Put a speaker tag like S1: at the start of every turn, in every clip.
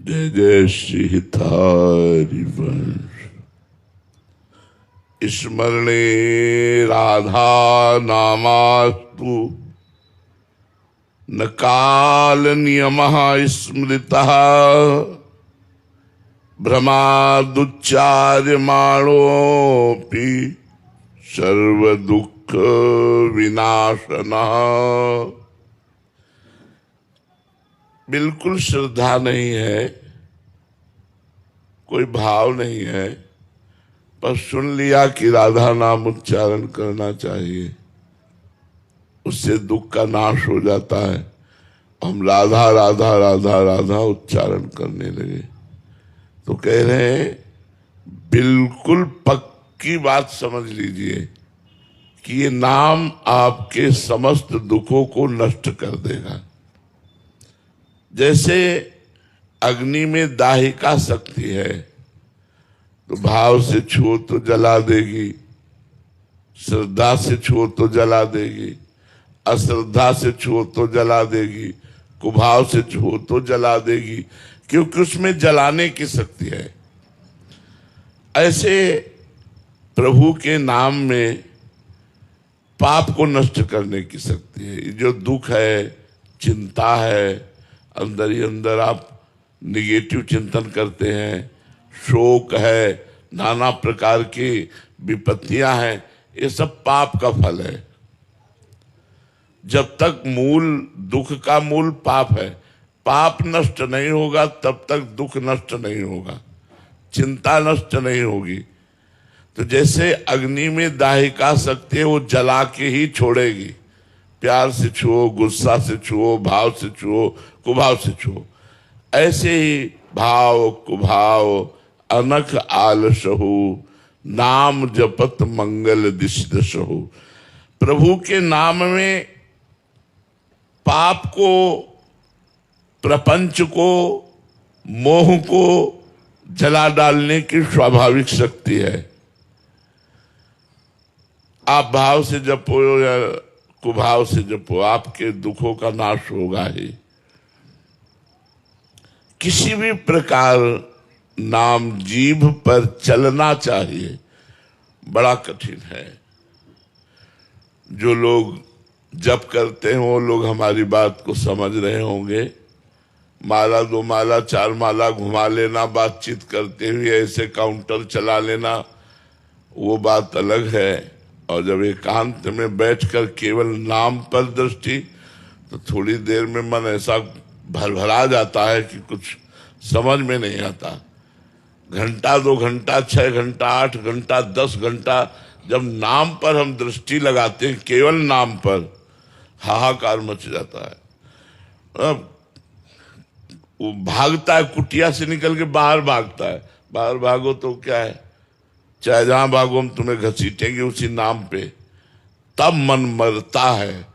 S1: जय जय श्री हितारि वंश। स्मरणे राधा नामास्तु न काल नियमः स्मृतः भ्रमादुच्चार्यमाणोऽपि सर्व दुख विनाशनः। बिल्कुल श्रद्धा नहीं है, कोई भाव नहीं है, पर सुन लिया कि राधा नाम उच्चारण करना चाहिए, उससे दुख का नाश हो जाता है। हम राधा राधा राधा राधा उच्चारण करने लगे तो कह रहे हैं बिल्कुल पक्की बात समझ लीजिए कि ये नाम आपके समस्त दुखों को नष्ट कर देगा। जैसे अग्नि में दाहिका शक्ति है, तो भाव से छुओ तो जला देगी, श्रद्धा से छुओ तो जला देगी, अश्रद्धा से छुओ तो जला देगी, कुभाव से छुओ तो जला देगी, क्योंकि उसमें जलाने की शक्ति है। ऐसे प्रभु के नाम में पाप को नष्ट करने की शक्ति है। जो दुख है, चिंता है, अंदर ही अंदर आप निगेटिव चिंतन करते हैं, शोक है, नाना प्रकार की विपत्तियां हैं, ये सब पाप का फल है। जब तक मूल दुख का मूल पाप है, पाप नष्ट नहीं होगा तब तक दुख नष्ट नहीं होगा, चिंता नष्ट नहीं होगी। तो जैसे अग्नि में दाहिका शक्ति है, वो जला के ही छोड़ेगी। प्यार से छुओ, गुस्सा से छुओ, भाव से छुओ, कुभाव से छुओ। ऐसे ही भाव कुभाव अनख आलसहु, नाम जपत मंगल दिश दशहु। प्रभु के नाम में पाप को, प्रपंच को, मोह को जला डालने की स्वाभाविक शक्ति है। आप भाव से जपो या कुभाव से जपो, आपके दुखों का नाश होगा ही। किसी भी प्रकार नाम जीभ पर चलना चाहिए, बड़ा कठिन है। जो लोग जप करते हैं वो लोग हमारी बात को समझ रहे होंगे। माला दो माला चार माला घुमा लेना, बातचीत करते हुए ऐसे काउंटर चला लेना, वो बात अलग है। और जब एकांत में बैठकर केवल नाम पर दृष्टि, तो थोड़ी देर में मन ऐसा भरभरा जाता है कि कुछ समझ में नहीं आता। घंटा, 2 घंटा, 6 घंटा, 8 घंटा, 10 घंटा जब नाम पर हम दृष्टि लगाते हैं, केवल नाम पर, हाहाकार मच जाता है। अब वो भागता है, कुटिया से निकल के बाहर भागता है। बाहर भागो तो क्या है, चाहे जहां भागो हम तुम्हें घसीटेंगे उसी नाम पे। तब मन मरता है,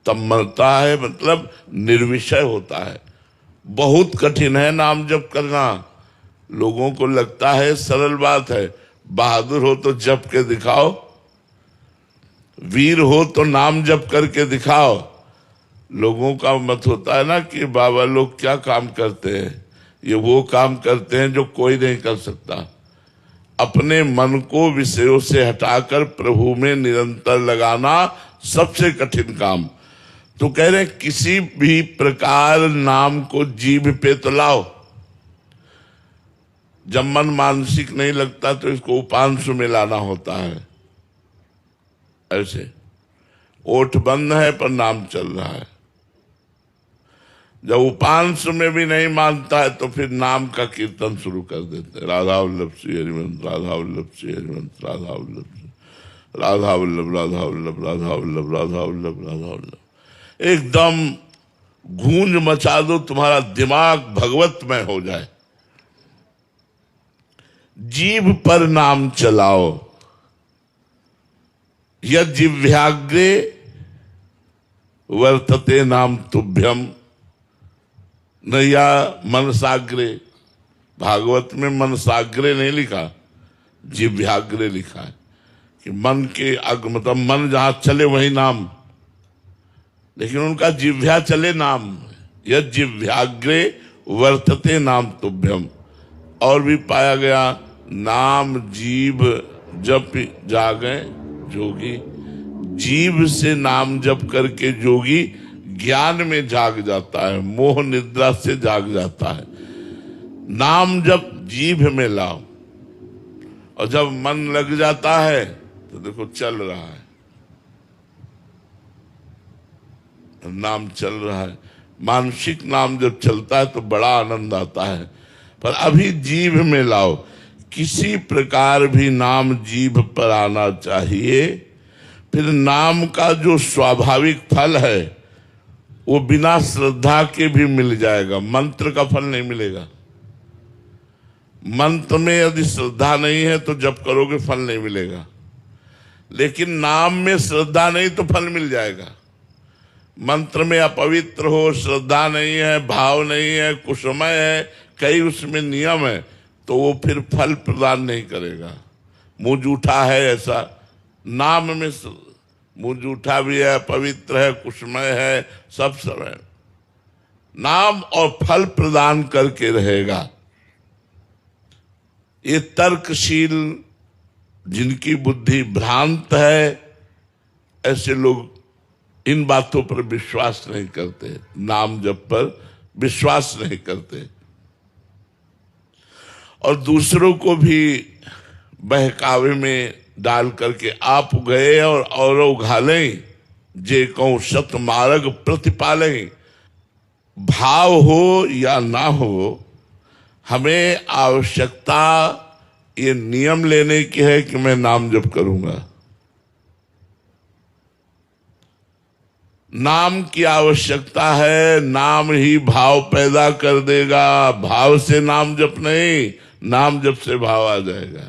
S1: तब मरता है मतलब निर्विषय होता है। बहुत कठिन है नाम जप करना। लोगों को लगता है सरल बात है, बहादुर हो तो जप के दिखाओ, वीर हो तो नाम जप करके दिखाओ। लोगों का मत होता है ना कि बाबा लोग क्या काम करते हैं, ये वो काम करते हैं जो कोई नहीं कर सकता। अपने मन को विषयों से हटाकर प्रभु में निरंतर लगाना सबसे कठिन काम। तो कह रहे किसी भी प्रकार नाम को जीभ पे तो लाओ। जब मन मानसिक नहीं लगता तो इसको उपांशु में लाना होता है। ऐसे ओठ बंद है पर नाम चल रहा है। जब उपांशु में भी नहीं मानता है तो फिर नाम का कीर्तन शुरू कर देते हैं। राधा वल्लभ श्री हरिवंश, राधा वल्लभ श्री हरिवंश, राधा वल्लभ, राधा वल्लभ, राधा वल्लभ, राधा वल्लभ, राधा वल्लभ, राधा वल्लभ। एकदम गूंज मचा दो, तुम्हारा दिमाग भगवतमय हो जाए। जीभ पर नाम चलाओ। यद जिह्वाग्रे वर्तते नाम तुभ्यम न या मनसाग्रे। भागवत में मनसाग्रे नहीं लिखा, जिह्वाग्रे लिखा है कि मन के मतलब मन जहां चले वही नाम, लेकिन उनका जिह्वा चले नाम। यद जिह्वाग्रे वर्तते नाम तुभ्यम। और भी पाया गया, नाम जीव जप जागे जोगी। जीव से नाम जप करके जोगी ज्ञान में जाग जाता है, मोह निद्रा से जाग जाता है। नाम जप जीभ में लाओ, और जब मन लग जाता है तो देखो चल रहा है, नाम चल रहा है। मानसिक नाम जब चलता है तो बड़ा आनंद आता है। पर अभी जीभ में लाओ, किसी प्रकार भी नाम जीभ पर आना चाहिए। फिर नाम का जो स्वाभाविक फल है वो बिना श्रद्धा के भी मिल जाएगा, मंत्र का फल नहीं मिलेगा। मंत्र में यदि श्रद्धा नहीं है तो जप करोगे फल नहीं मिलेगा, लेकिन नाम में श्रद्धा नहीं तो फल मिल जाएगा। मंत्र में अपवित्र हो, श्रद्धा नहीं है, भाव नहीं है, कुसमय है, कई उसमें नियम है, तो वो फिर फल प्रदान नहीं करेगा। मुंह जूठा है, ऐसा नाम में मुंह जूठा भी है, पवित्र है, कुसमय है, सब है। नाम और फल प्रदान करके रहेगा। ये तर्कशील जिनकी बुद्धि भ्रांत है, ऐसे लोग इन बातों पर विश्वास नहीं करते, नाम जप पर विश्वास नहीं करते, और दूसरों को भी बहकावे में डाल करके आप गए और उघालें जे कहूं सत मार्ग प्रतिपालें। भाव हो या ना हो, हमें आवश्यकता ये नियम लेने की है कि मैं नाम जप करूंगा। नाम की आवश्यकता है, नाम ही भाव पैदा कर देगा। भाव से नाम जप नहीं, नाम जप से भाव आ जाएगा।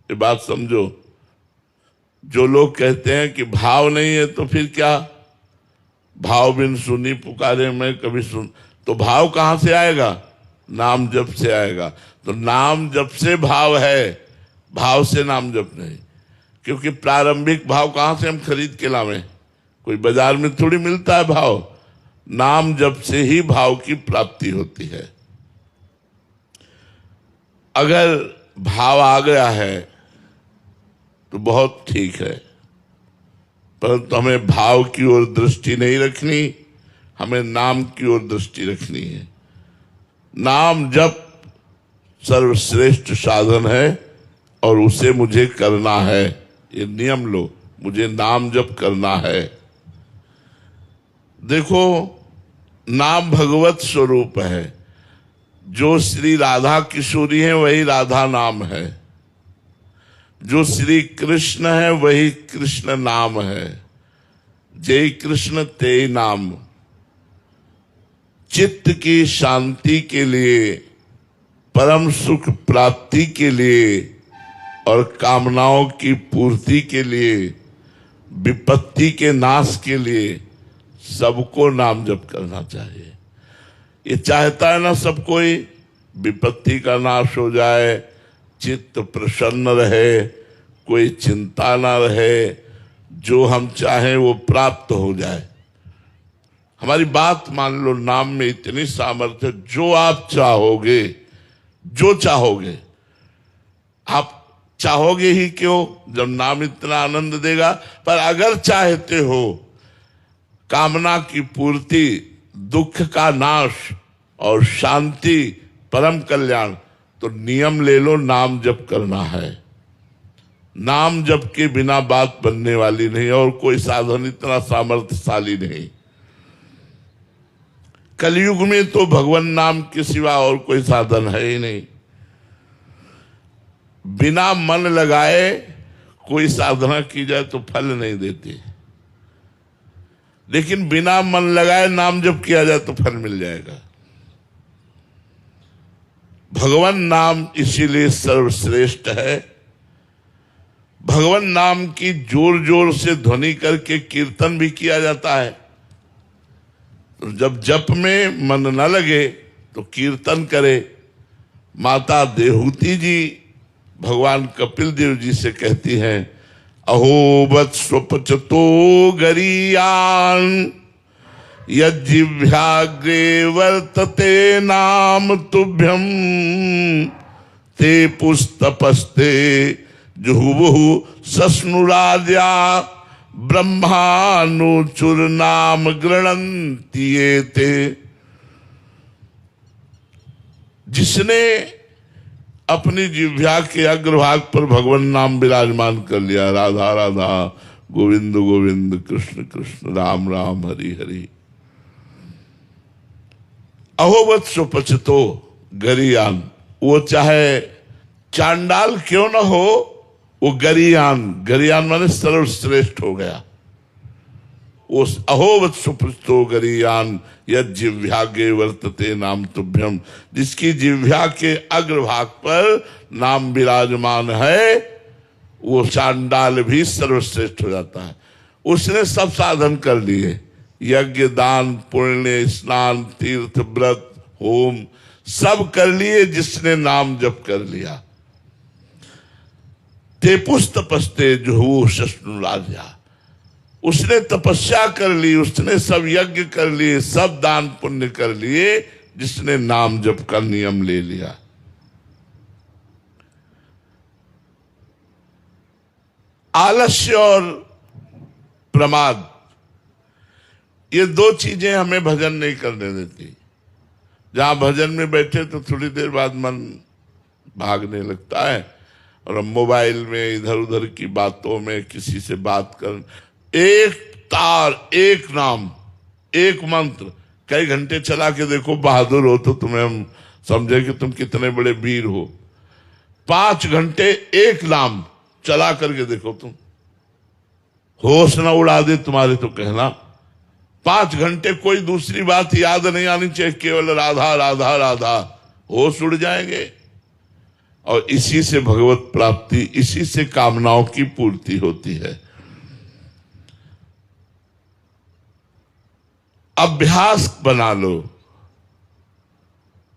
S1: ये बात समझो। जो लोग कहते हैं कि भाव नहीं है तो फिर क्या, भाव बिन सुनी पुकारे मैं कभी सुन, तो भाव कहां से आएगा? नाम जप से आएगा। तो नाम जप से भाव है, भाव से नाम जप नहीं। क्योंकि प्रारंभिक भाव कहां से हम खरीद के लावें? कोई बाजार में थोड़ी मिलता है भाव। नाम जप से ही भाव की प्राप्ति होती है। अगर भाव आ गया है तो बहुत ठीक है, परंतु हमें भाव की ओर दृष्टि नहीं रखनी, हमें नाम की ओर दृष्टि रखनी है। नाम जप सर्वश्रेष्ठ साधन है और उसे मुझे करना है। ये नियम लो, मुझे नाम जप करना है। देखो, नाम भगवत स्वरूप है। जो श्री राधा किशोरी है वही राधा नाम है, जो श्री कृष्ण है वही कृष्ण नाम है। जय कृष्ण ते नाम। चित्त की शांति के लिए, परम सुख प्राप्ति के लिए और कामनाओं की पूर्ति के लिए, विपत्ति के नाश के लिए सबको नाम जप करना चाहिए। ये चाहता है ना सब कोई विपत्ति का नाश हो जाए, चित्त प्रसन्न रहे, कोई चिंता ना रहे, जो हम चाहें वो प्राप्त हो जाए। हमारी बात मान लो, नाम में इतनी सामर्थ्य, जो आप चाहोगे, जो चाहोगे, आप चाहोगे ही क्यों जब नाम इतना आनंद देगा। पर अगर चाहते हो कामना की पूर्ति, दुख का नाश और शांति, परम कल्याण, तो नियम ले लो, नाम जप करना है। नाम जप के बिना बात बनने वाली नहीं, और कोई साधन इतना सामर्थ्यशाली नहीं। कलयुग में तो भगवान नाम के सिवा और कोई साधन है ही नहीं। बिना मन लगाए कोई साधना की जाए तो फल नहीं देती, लेकिन बिना मन लगाए नाम जप किया जाए तो फल मिल जाएगा। भगवान नाम इसीलिए सर्वश्रेष्ठ है। भगवान नाम की जोर जोर से ध्वनि करके कीर्तन भी किया जाता है। तो जब जप में मन न लगे तो कीर्तन करे। माता देहूती जी भगवान कपिल देव जी से कहती हैं, अहो वत्स्वपचतो गरीयान यज्जिह्वाग्रे वर्तते नाम तुभ्यम ते पुस्तपस्ते जुहुवुः सस्नुराजा ब्रह्मानुचुर नाम गृणन्ति ये ते। जिसने अपनी जिह्वा के अग्रभाग पर भगवान नाम विराजमान कर लिया, राधा राधा गोविंद गोविंद कृष्ण कृष्ण राम राम हरि हरि, अहोवत सुपचितो गरियान, वो चाहे चांडाल क्यों न हो, वो गरियान, गरियान माने सर्वश्रेष्ठ हो गया। उस अहोवत सुपचितो गरियान यज्जिह्वाग्रे वर्तते नाम तुभ्यम, जिसकी जिह्वा के अग्रभाग पर नाम विराजमान है, वो चांडाल भी सर्वश्रेष्ठ हो जाता है। उसने सब साधन कर लिए, यज्ञ दान पुण्य स्नान तीर्थ व्रत होम सब कर लिए, जिसने नाम जप कर लिया। ते पुस्तपस्ते जुहुवुः सस्नुराजा, उसने तपस्या कर ली, उसने सब यज्ञ कर लिए, सब दान पुण्य कर लिए, जिसने नाम जप का नियम ले लिया। आलस्य और प्रमाद, ये दो चीजें हमें भजन नहीं करने देती। जहां भजन में बैठे तो थोड़ी देर बाद मन भागने लगता है, और मोबाइल में इधर उधर की बातों में किसी से बात कर, एक तार एक नाम एक मंत्र कई घंटे चला के देखो, बहादुर हो तो तुम्हें हम समझे कि तुम कितने बड़े वीर हो। 5 घंटे एक नाम चला करके देखो, तुम होश न उड़ा दे तुम्हारे तो कहना। 5 घंटे कोई दूसरी बात याद नहीं आनी चाहिए, केवल राधा राधा राधा, होश उड़ जाएंगे। और इसी से भगवत प्राप्ति, इसी से कामनाओं की पूर्ति होती है। अभ्यास बना लो,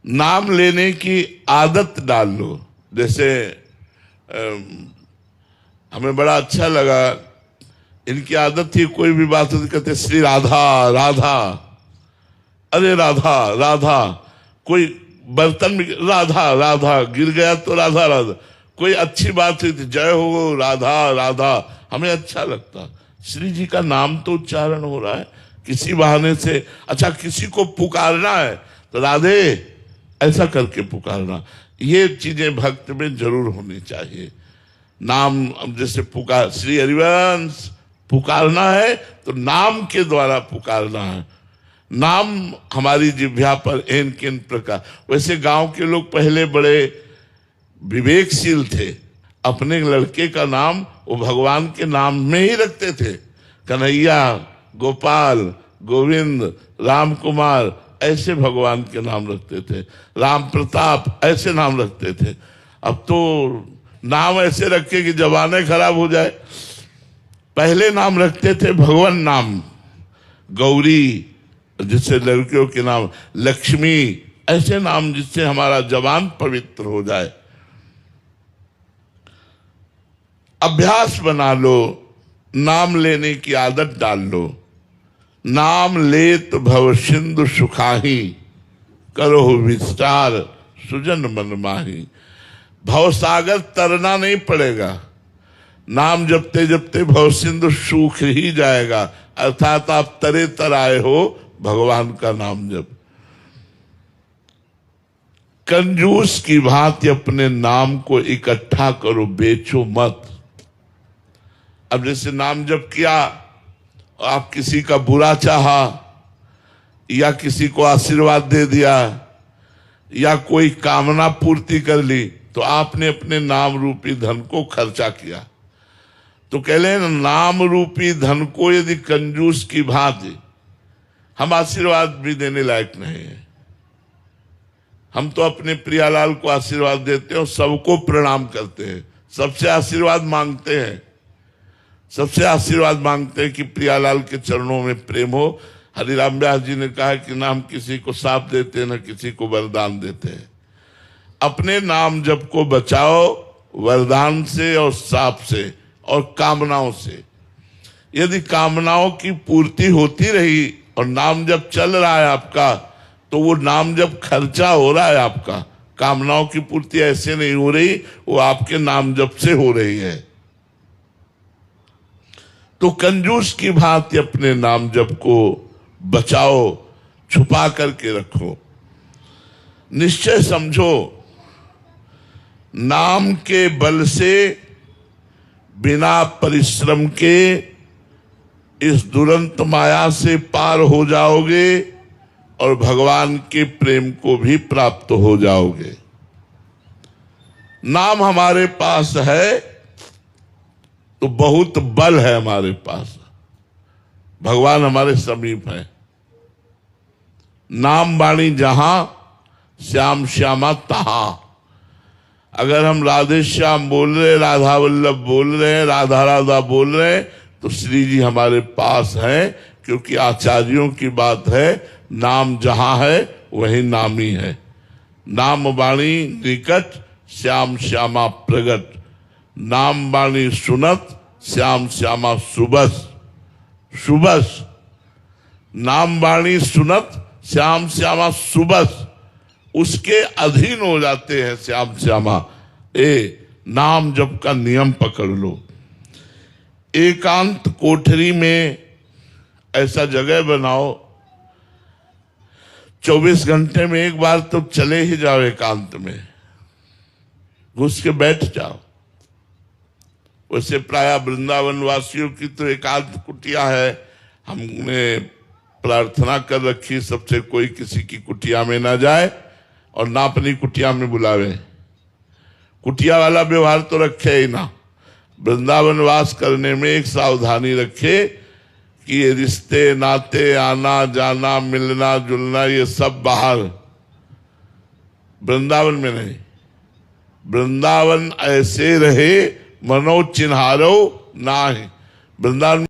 S1: नाम लेने की आदत डाल लो। जैसे हमें बड़ा अच्छा लगा, इनकी आदत थी, कोई भी बात होती कहते श्री राधा राधा, अरे राधा राधा, कोई बर्तन में राधा राधा गिर गया तो राधा राधा, कोई अच्छी बात हुई थी जय हो राधा राधा, हमें अच्छा लगता। श्री जी का नाम तो उच्चारण हो रहा है किसी बहाने से। अच्छा, किसी को पुकारना है तो राधे ऐसा करके पुकारना, ये चीजें भक्त में जरूर होनी चाहिए। नाम जैसे पुकार, श्री हरिवंश पुकारना है तो नाम के द्वारा पुकारना है। नाम हमारी जिह्वा पर एन किन प्रकार। वैसे गांव के लोग पहले बड़े विवेकशील थे, अपने लड़के का नाम वो भगवान के नाम में ही रखते थे। कन्हैया, गोपाल, गोविंद, राम कुमार, ऐसे भगवान के नाम रखते थे। राम प्रताप, ऐसे नाम रखते थे। अब तो नाम ऐसे रखे कि जबाने खराब हो जाए। पहले नाम रखते थे भगवान नाम, गौरी जिससे लड़कियों के नाम, लक्ष्मी, ऐसे नाम जिससे हमारा जबान पवित्र हो जाए। अभ्यास बना लो, नाम लेने की आदत डाल लो। नाम लेत भव सिंधु सुखाही, करो विस्तार सुजन मन माही। भवसागर तरना नहीं पड़ेगा, नाम जपते जपते भव सिंधु सूख ही जाएगा। अर्थात आप तरे तर आए हो भगवान का नाम जप। कंजूस की भांति अपने नाम को इकट्ठा करो, बेचो मत। अब जैसे नाम जप किया, आप किसी का बुरा चाहा, या किसी को आशीर्वाद दे दिया, या कोई कामना पूर्ति कर ली, तो आपने अपने नाम रूपी धन को खर्चा किया। तो कह लें, नाम रूपी धन को यदि कंजूस की भांति, हम आशीर्वाद भी देने लायक नहीं है। हम तो अपने प्रियालाल को आशीर्वाद देते हैं और सबको प्रणाम करते हैं, सबसे आशीर्वाद मांगते हैं, सबसे आशीर्वाद मांगते हैं कि प्रियालाल के चरणों में प्रेम हो। हरिराम व्यास जी ने कहा कि ना हम किसी को साप देते न किसी को वरदान देते हैं। अपने नाम जप को बचाओ वरदान से और साप से और कामनाओं से। यदि कामनाओं की पूर्ति होती रही और नाम जब चल रहा है आपका, तो वो नाम जब खर्चा हो रहा है आपका, कामनाओं की पूर्ति ऐसे नहीं हो रही, वो आपके नाम जप से हो रही है। तो कंजूस की भांति अपने नाम जप को बचाओ, छुपा करके रखो। निश्चय समझो, नाम के बल से बिना परिश्रम के इस दुरंत माया से पार हो जाओगे और भगवान के प्रेम को भी प्राप्त हो जाओगे। नाम हमारे पास है तो बहुत बल है हमारे पास, भगवान हमारे समीप है। नाम वाणी जहां, श्याम श्यामा तहां। अगर हम राधे श्याम बोल रहे, राधा वल्लभ बोल रहे हैं, राधा राधा बोल रहे हैं, तो श्री जी हमारे पास हैं, क्योंकि आचार्यों की बात है, नाम जहां है वही नामी है। नाम वाणी निकट, श्याम श्यामा प्रगट। नाम वाणी सुनत, श्याम श्यामा सुबस सुबस। नाम वाणी सुनत, श्याम श्यामा सुबस, उसके अधीन हो जाते हैं श्याम श्यामा। नाम जप का नियम पकड़ लो। एकांत कोठरी में ऐसा जगह बनाओ, 24 घंटे में एक बार तो चले ही जाओ, एकांत में घुस के बैठ जाओ। वैसे प्राय वृंदावन वासियों की तो एकांत कुटिया है, हमने प्रार्थना कर रखी सबसे कोई किसी की कुटिया में ना जाए और ना अपनी कुटिया में बुलावे। कुटिया वाला व्यवहार तो रखे ही ना। वृंदावन वास करने में एक सावधानी रखे कि ये रिश्ते नाते, आना जाना, मिलना जुलना, ये सब बाहर, वृंदावन में नहीं। वृंदावन ऐसे रहे, मनो चिन्हारो ना है। वृंदावन